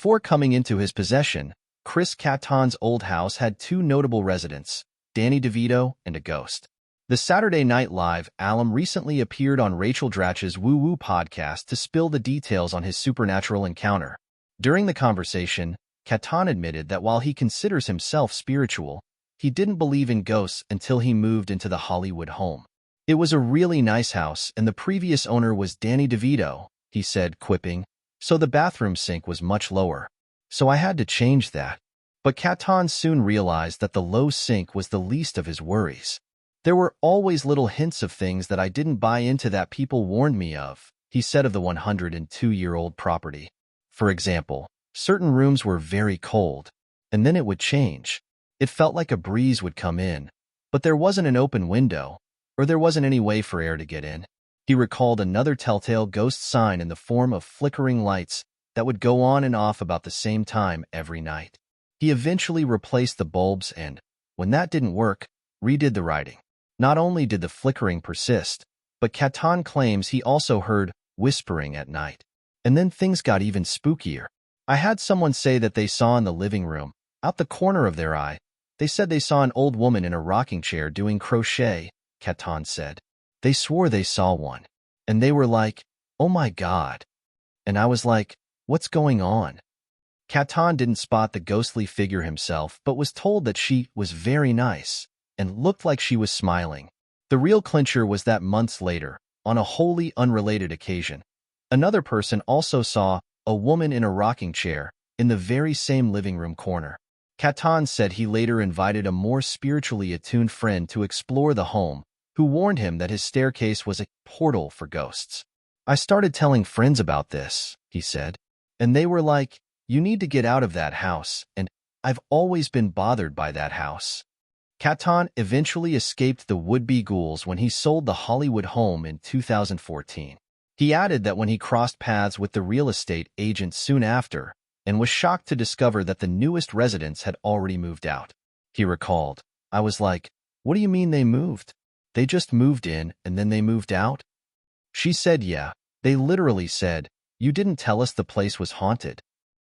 Before coming into his possession, Chris Kattan's old house had two notable residents, Danny DeVito and a ghost. The Saturday Night Live alum recently appeared on Rachel Dratch's Woo Woo podcast to spill the details on his supernatural encounter. During the conversation, Kattan admitted that while he considers himself spiritual, he didn't believe in ghosts until he moved into the Hollywood home. It was a really nice house, and the previous owner was Danny DeVito, he said, quipping, so the bathroom sink was much lower. So I had to change that. But Kattan soon realized that the low sink was the least of his worries. There were always little hints of things that I didn't buy into that people warned me of, he said of the 102-year-old property. For example, certain rooms were very cold, and then it would change. It felt like a breeze would come in, but there wasn't an open window, or there wasn't any way for air to get in. He recalled another telltale ghost sign in the form of flickering lights that would go on and off about the same time every night. He eventually replaced the bulbs and, when that didn't work, redid the writing. Not only did the flickering persist, but Kattan claims he also heard whispering at night. And then things got even spookier. I had someone say that they saw in the living room, out the corner of their eye, they said they saw an old woman in a rocking chair doing crochet, Kattan said. They swore they saw one. And they were like, oh my God. And I was like, what's going on? Kattan didn't spot the ghostly figure himself, but was told that she was very nice and looked like she was smiling. The real clincher was that months later, on a wholly unrelated occasion, another person also saw a woman in a rocking chair in the very same living room corner. Kattan said he later invited a more spiritually attuned friend to explore the home, who warned him that his staircase was a portal for ghosts. I started telling friends about this, he said, and they were like, you need to get out of that house, and I've always been bothered by that house. Kattan eventually escaped the would-be ghouls when he sold the Hollywood home in 2014. He added that when he crossed paths with the real estate agent soon after, and was shocked to discover that the newest residents had already moved out. He recalled, I was like, what do you mean they moved? They just moved in and then they moved out? She said, yeah, they literally said, you didn't tell us the place was haunted.